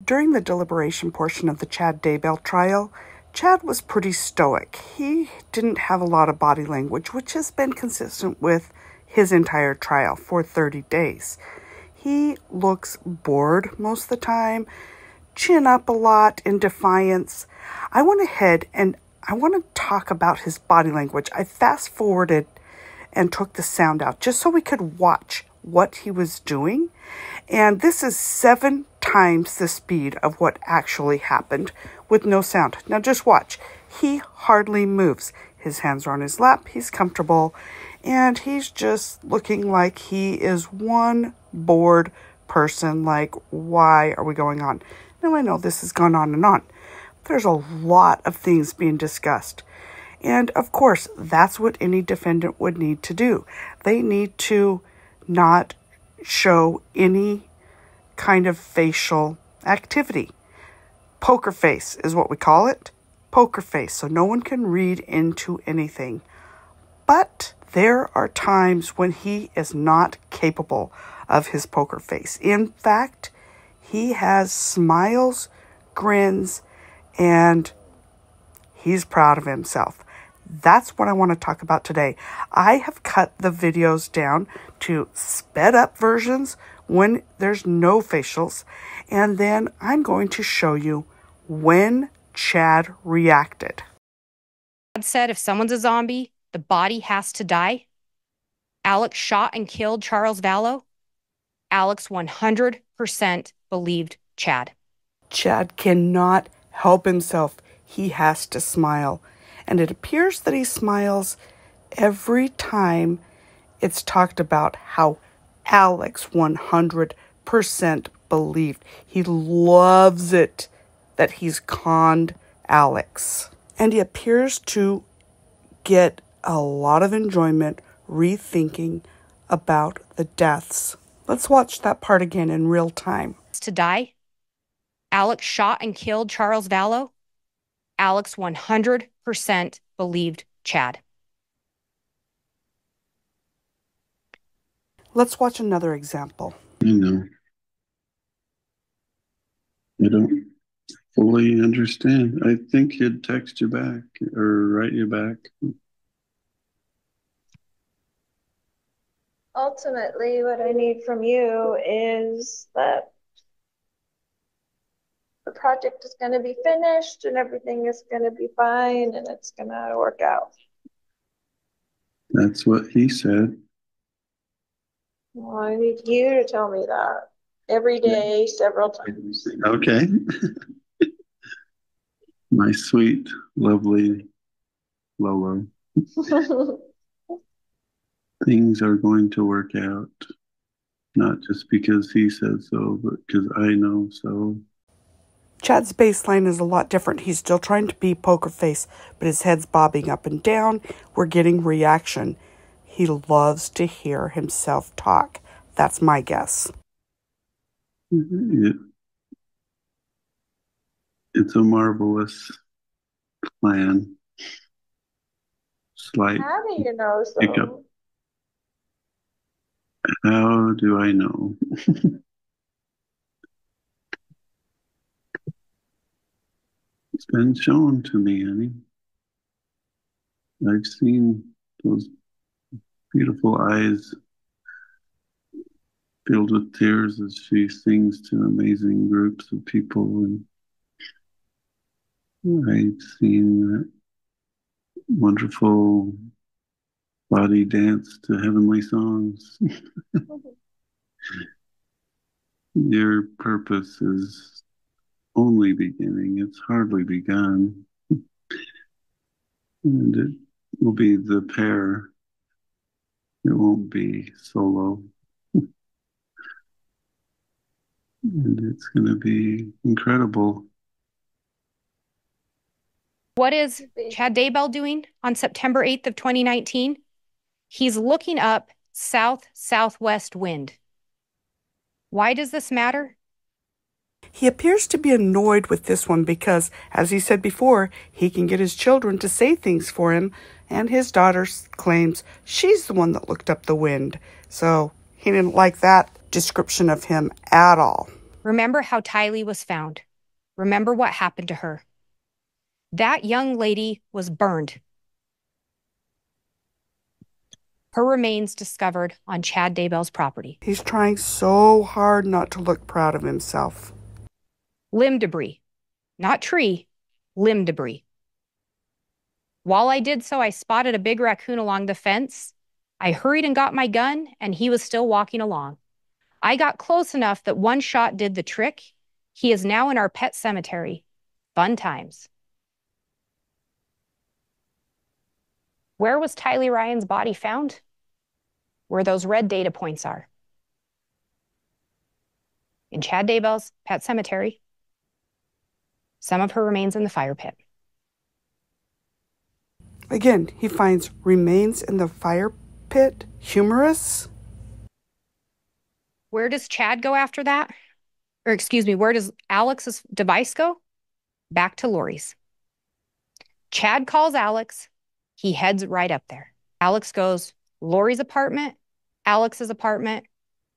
During the deliberation portion of the Chad Daybell trial, Chad was pretty stoic. He didn't have a lot of body language, which has been consistent with his entire trial for 30 days. He looks bored most of the time, chin up a lot in defiance. I went ahead and I want to talk about his body language. I fast forwarded and took the sound out just so we could watch what he was doing. And this is 7 times the speed of what actually happened with no sound. Now just watch. He hardly moves. His hands are on his lap. He's comfortable. And he's just looking like he is one bored person. Like, why are we going on? Now I know this has gone on and on. There's a lot of things being discussed. And of course, that's what any defendant would need to do. They need to not show any kind of facial activity. Poker face is what we call it. Poker face. So no one can read into anything. But there are times when he is not capable of his poker face. In fact, he has smiles, grins, and he's proud of himself. That's what I want to talk about today. I have cut the videos down to sped up versions when there's no facials. And then I'm going to show you when Chad reacted. Chad said if someone's a zombie, the body has to die. Alex shot and killed Charles Vallow. Alex 100% believed Chad. Chad cannot help himself. He has to smile. And it appears that he smiles every time it's talked about how Alex 100% believed. He loves it that he's conned Alex. And he appears to get a lot of enjoyment rethinking about the deaths. Let's watch that part again in real time. To die. Alex shot and killed Charles Vallow. Alex 100% believed Chad. Let's watch another example. I know. I don't fully understand. I think he'd text you back or write you back. Ultimately, what I need from you is that the project is going to be finished and everything is going to be fine and it's going to work out. That's what he said. Well, I need you to tell me that every day, several times. Okay. My sweet, lovely Lolo. Things are going to work out. Not just because he says so, but because I know so. Chad's baseline is a lot different. He's still trying to be poker face, but his head's bobbing up and down. We're getting reaction. He loves to hear himself talk. That's my guess. It's a marvelous plan. Slight. How do you know so? Hiccup. How do I know? It's been shown to me, honey. I've seen those beautiful eyes filled with tears as she sings to amazing groups of people. And I've seen that wonderful body dance to heavenly songs. Your purpose is only beginning. It's hardly begun. And it will be the pair. It won't be solo. And it's going to be incredible. What is Chad Daybell doing on September 8th of 2019? He's looking up south-southwest wind. Why does this matter? He appears to be annoyed with this one because, as he said before, he can get his children to say things for him, and his daughter claims she's the one that looked up the wind. So he didn't like that description of him at all. Remember how Tylee was found. Remember what happened to her. That young lady was burned. Her remains discovered on Chad Daybell's property. He's trying so hard not to look proud of himself. Limb debris. Not tree, limb debris. While I did so, I spotted a big raccoon along the fence. I hurried and got my gun, and he was still walking along. I got close enough that one shot did the trick. He is now in our pet cemetery. Fun times. Where was Tylee Ryan's body found? Where those red data points are. In Chad Daybell's pet cemetery. Some of her remains in the fire pit. Again, he finds remains in the fire pit. Humorous? Where does Chad go after that? Or excuse me, where does Alex's device go? Back to Lori's. Chad calls Alex. He heads right up there. Alex goes, Lori's apartment, Alex's apartment,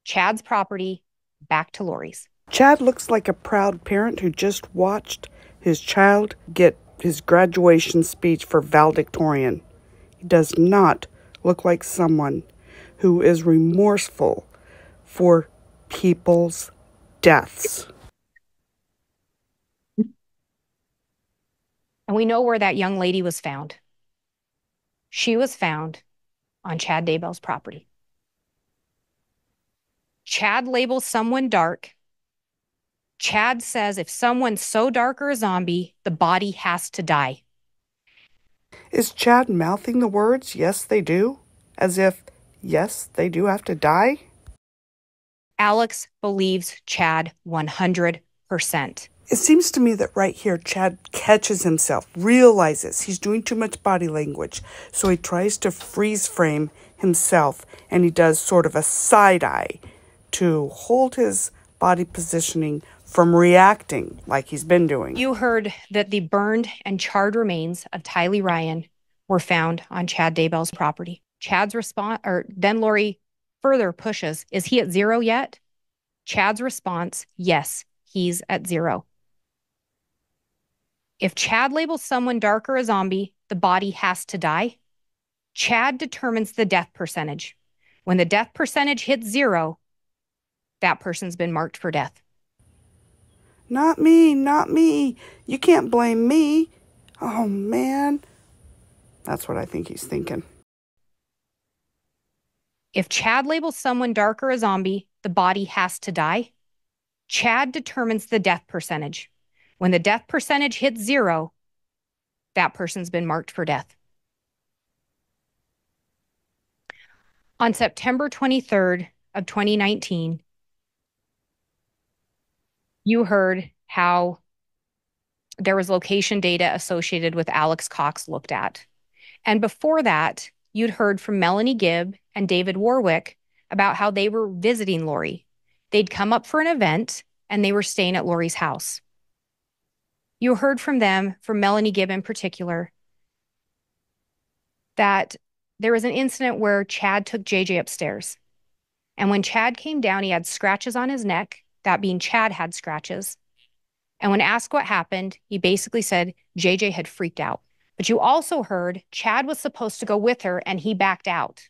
Chad's property, back to Lori's. Chad looks like a proud parent who just watched his child get his graduation speech for valedictorian. He does not look like someone who is remorseful for people's deaths. And we know where that young lady was found. She was found on Chad Daybell's property. Chad labels someone dark. Chad says if someone's so dark or a zombie, the body has to die. Is Chad mouthing the words, yes, they do? As if, yes, they do have to die? Alex believes Chad 100%. It seems to me that right here, Chad catches himself, realizes he's doing too much body language. So he tries to freeze frame himself, and he does sort of a side eye to hold his body positioning from reacting like he's been doing. You heard that the burned and charred remains of Tylee Ryan were found on Chad Daybell's property. Chad's response, or then Lori further pushes, is he at 0 yet? Chad's response, yes, he's at 0. If Chad labels someone dark or a zombie, the body has to die. Chad determines the death percentage. When the death percentage hits 0, that person's been marked for death. Not me, not me. You can't blame me. Oh, man. That's what I think he's thinking. If Chad labels someone dark or a zombie, the body has to die. Chad determines the death percentage. When the death percentage hits 0, that person's been marked for death. On September 23rd of 2019, you heard how there was location data associated with Alex Cox looked at. And before that, you'd heard from Melanie Gibb and David Warwick about how they were visiting Lori. They'd come up for an event, and they were staying at Lori's house. You heard from them, from Melanie Gibb in particular, that there was an incident where Chad took JJ upstairs. And when Chad came down, he had scratches on his neck, that being Chad had scratches. And when asked what happened, he basically said JJ had freaked out. But you also heard Chad was supposed to go with her, and he backed out.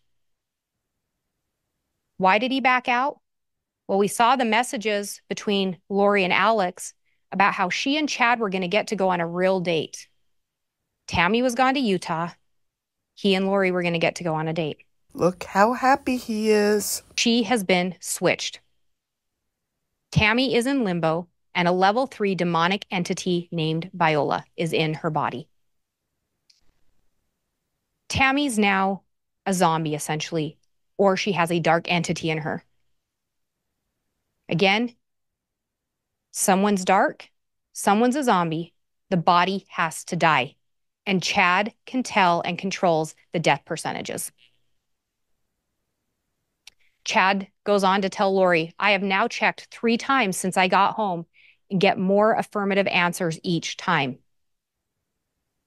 Why did he back out? Well, we saw the messages between Lori and Alex about how she and Chad were going to get to go on a real date. Tammy was gone to Utah. He and Lori were going to get to go on a date. Look how happy he is. She has been switched. Tammy is in limbo, and a level 3 demonic entity named Viola is in her body. Tammy's now a zombie, essentially, or she has a dark entity in her. Again, someone's dark, someone's a zombie, the body has to die. And Chad can tell and controls the death percentages. Chad goes on to tell Lori, I have now checked 3 times since I got home and get more affirmative answers each time.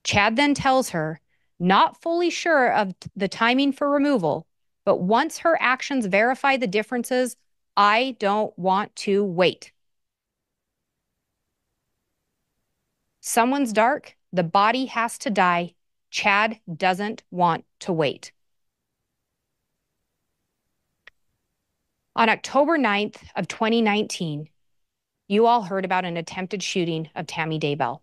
Chad then tells her, not fully sure of the timing for removal, but once her actions verify the differences, I don't want to wait. Someone's dark. The body has to die. Chad doesn't want to wait. On October 9th of 2019, you all heard about an attempted shooting of Tammy Daybell.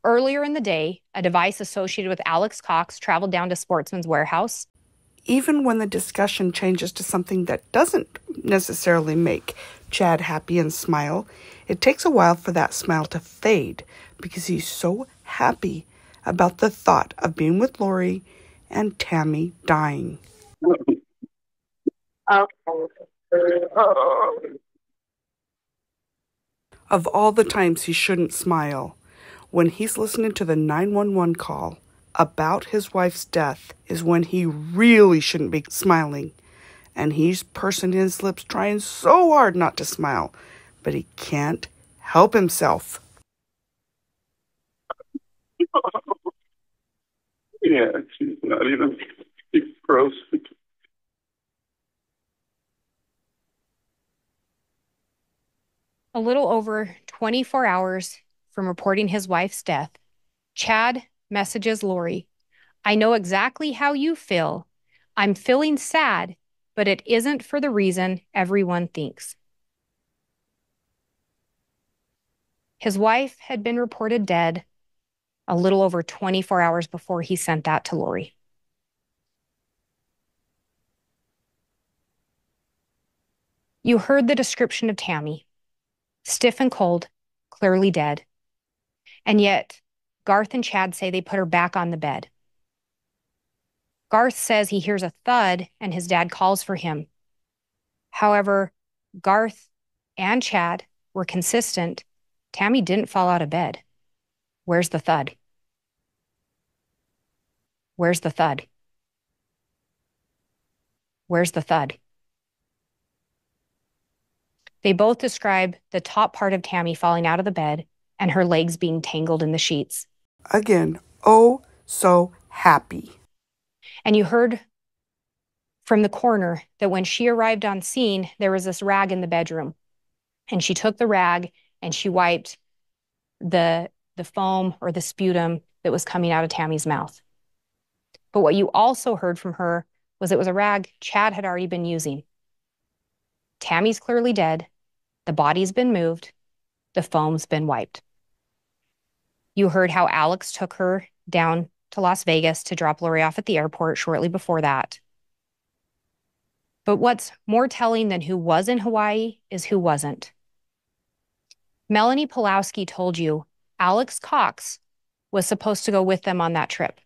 Earlier in the day, a device associated with Alex Cox traveled down to Sportsman's Warehouse. Even when the discussion changes to something that doesn't necessarily make Chad happy and smile, it takes a while for that smile to fade because he's so happy about the thought of being with Lori and Tammy dying. Of all the times he shouldn't smile, when he's listening to the 911 call about his wife's death is when he really shouldn't be smiling. And he's pursing his lips trying so hard not to smile, but he can't help himself. Yeah, she's not even gross. A little over 24 hours from reporting his wife's death, Chad messages Lori, "I know exactly how you feel. I'm feeling sad, but it isn't for the reason everyone thinks." His wife had been reported dead a little over 24 hours before he sent that to Lori. You heard the description of Tammy, stiff and cold, clearly dead. And yet, Garth and Chad say they put her back on the bed. Garth says he hears a thud and his dad calls for him. However, Garth and Chad were consistent. Tammy didn't fall out of bed. Where's the thud? Where's the thud? Where's the thud? They both describe the top part of Tammy falling out of the bed and her legs being tangled in the sheets. Again, oh, so happy. And you heard from the coroner that when she arrived on scene, there was this rag in the bedroom. And she took the rag and she wiped the foam or the sputum that was coming out of Tammy's mouth. But what you also heard from her was it was a rag Chad had already been using. Tammy's clearly dead. The body's been moved. The foam's been wiped. You heard how Alex took her down to Las Vegas to drop Lori off at the airport shortly before that. But what's more telling than who was in Hawaii is who wasn't. Melanie Pulowski told you Alex Cox was supposed to go with them on that trip.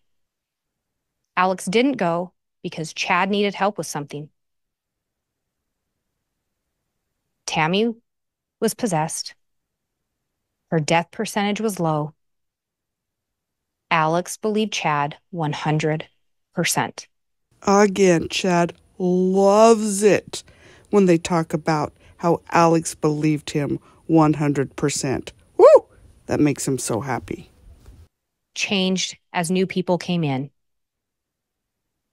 Alex didn't go because Chad needed help with something. Tammy was possessed. Her death percentage was low. Alex believed Chad 100%. Again, Chad loves it when they talk about how Alex believed him 100%. Woo! That makes him so happy. Changed as new people came in.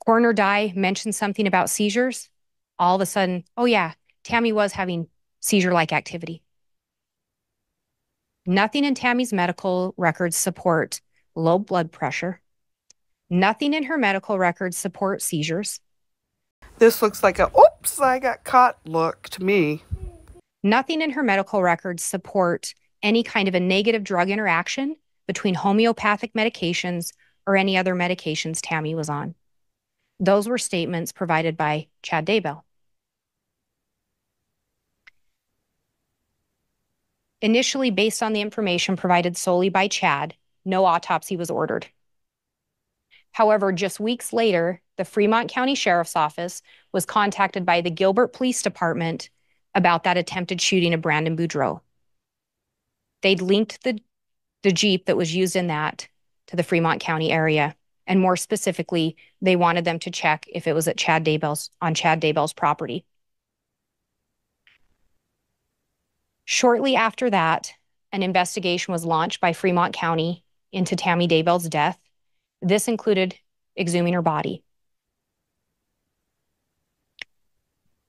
Coroner Dye mentioned something about seizures. All of a sudden, oh yeah, Tammy was having seizure-like activity. Nothing in Tammy's medical records support low blood pressure. Nothing in her medical records support seizures. This looks like a, oops, I got caught look to me. Nothing in her medical records support any kind of a negative drug interaction between homeopathic medications or any other medications Tammy was on. Those were statements provided by Chad Daybell. Initially, based on the information provided solely by Chad, no autopsy was ordered. However, just weeks later, the Fremont County Sheriff's Office was contacted by the Gilbert Police Department about that attempted shooting of Brandon Boudreaux. They'd linked the Jeep that was used in that to the Fremont County area. And more specifically, they wanted them to check if it was at Chad Daybell's property. Shortly after that, an investigation was launched by Fremont County into Tammy Daybell's death. This included exhuming her body.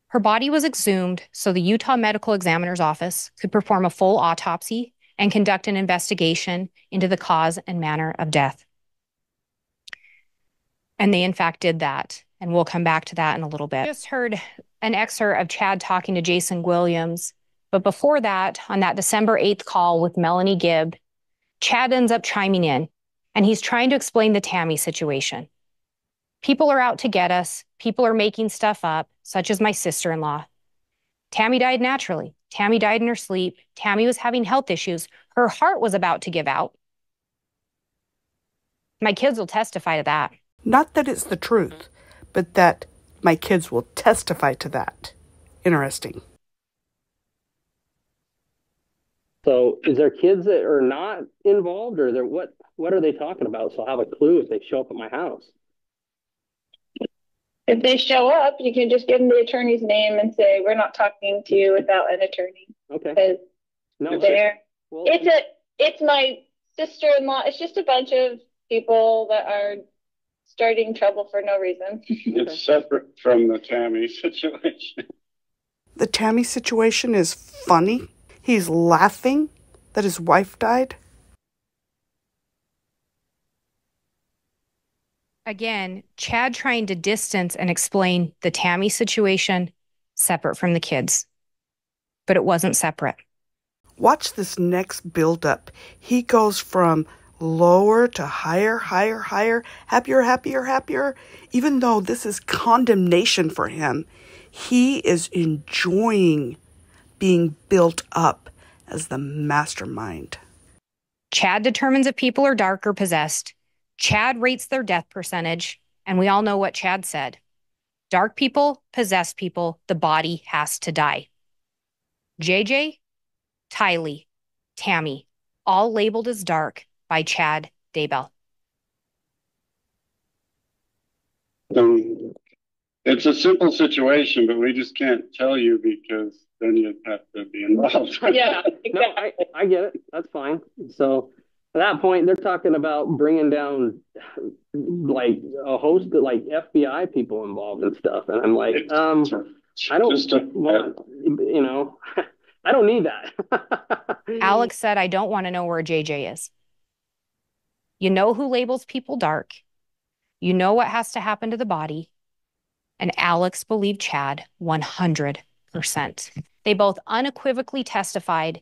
Her body was exhumed so the Utah Medical Examiner's Office could perform a full autopsy and conduct an investigation into the cause and manner of death. And they, in fact, did that. And we'll come back to that in a little bit. I just heard an excerpt of Chad talking to Jason Williams. But before that, on that December 8th call with Melanie Gibb, Chad ends up chiming in, and he's trying to explain the Tammy situation. People are out to get us. People are making stuff up, such as my sister-in-law. Tammy died naturally. Tammy died in her sleep. Tammy was having health issues. Her heart was about to give out. My kids will testify to that. Not that it's the truth, but that my kids will testify to that. Interesting. So is there kids that are not involved, or what are they talking about? So I'll have a clue if they show up at my house. If they show up, you can just give them the attorney's name and say, we're not talking to you without an attorney. Okay. Because No, well, it's my sister-in-law. It's just a bunch of people that are starting trouble for no reason. It's separate from the Tammy situation. The Tammy situation is funny. He's laughing that his wife died. Again, Chad trying to distance and explain the Tammy situation separate from the kids. But it wasn't separate. Watch this next build-up. He goes from lower to higher, higher, higher, happier, happier, happier. Even though this is condemnation for him, he is enjoying being built up as the mastermind. Chad determines if people are dark or possessed. Chad rates their death percentage, and we all know what Chad said. Dark people, possessed people, the body has to die. JJ, Tylee, Tammy, all labeled as dark by Chad Daybell. It's a simple situation, but we just can't tell you because then you'd have to be involved. Yeah, exactly. No, I get it. That's fine. So at that point, they're talking about bringing down like a host of like FBI people involved and stuff. And I'm like, I don't want, I don't need that. Alex said, I don't want to know where JJ is. You know who labels people dark. You know what has to happen to the body. And Alex believed Chad 100%. They both unequivocally testified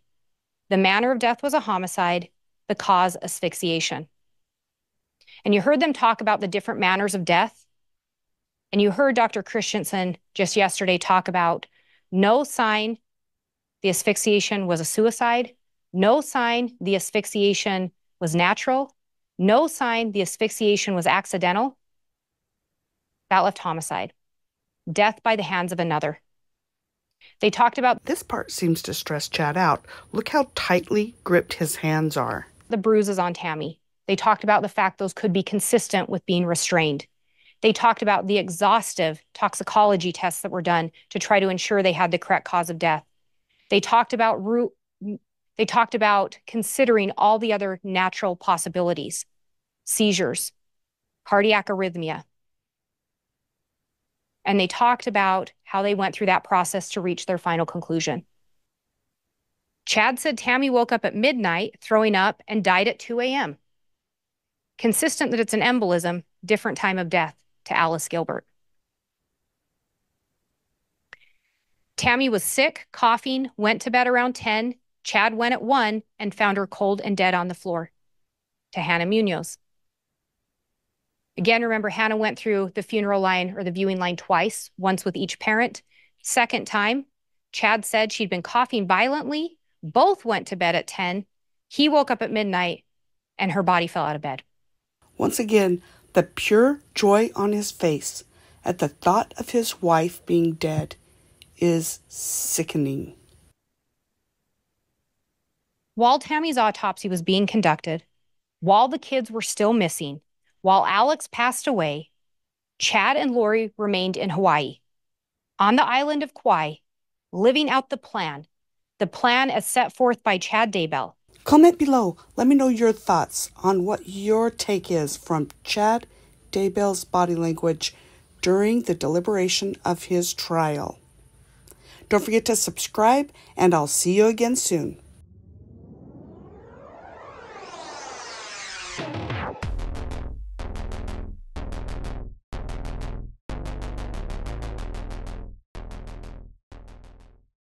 the manner of death was a homicide, the cause asphyxiation. And you heard them talk about the different manners of death. And you heard Dr. Christensen just yesterday talk about no sign the asphyxiation was a suicide, no sign the asphyxiation was natural, no sign the asphyxiation was accidental. That left homicide. Death by the hands of another. They talked about... This part seems to stress Chad out. Look how tightly gripped his hands are. The bruises on Tammy. They talked about the fact those could be consistent with being restrained. They talked about the exhaustive toxicology tests that were done to try to ensure they had the correct cause of death. They talked about considering all the other natural possibilities. Seizures, cardiac arrhythmia. And they talked about how they went through that process to reach their final conclusion. Chad said Tammy woke up at midnight, throwing up, and died at 2 a.m. Consistent that it's an embolism, different time of death to Alice Gilbert. Tammy was sick, coughing, went to bed around 10. Chad went at 1 and found her cold and dead on the floor to Hannah Munoz. Again, remember, Hannah went through the funeral line or the viewing line twice, once with each parent. Second time, Chad said she'd been coughing violently. Both went to bed at 10. He woke up at midnight and her body fell out of bed. Once again, the pure joy on his face at the thought of his wife being dead is sickening. While Tammy's autopsy was being conducted, while the kids were still missing, while Alex passed away, Chad and Lori remained in Hawaii, on the island of Kauai, living out the plan as set forth by Chad Daybell. Comment below. Let me know your thoughts on what your take is from Chad Daybell's body language during the deliberation of his trial. Don't forget to subscribe, and I'll see you again soon.